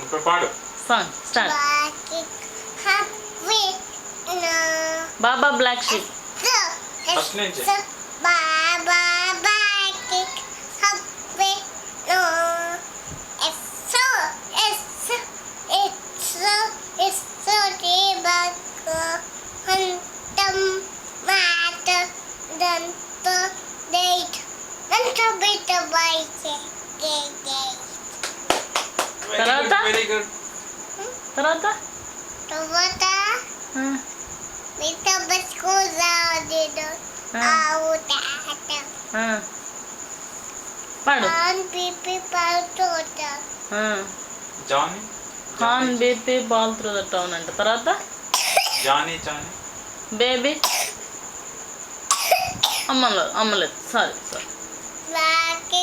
ఇప్పుడు పాడు. Song start. Baba black sheep. First నుంచి. బాబా బ్లాక్ హప్పే నో ఎస్సో ఎస్సో రేబక్ హంతం మాట దంత డేట్ దంత బిట బైచే గే గే తర్వాత? Very good. తర్వాత తర్వాత బిట బస్కోజా డిడో ఆవుతా పాడు. ఆన్ పిపి పాల్తోట జానీ హాన్ బీపీ బాల్ త్రూ ద టౌన్ అంట. తర్వాత జానీ బేబీ అమ్మలేదు సారీ బ్లాక్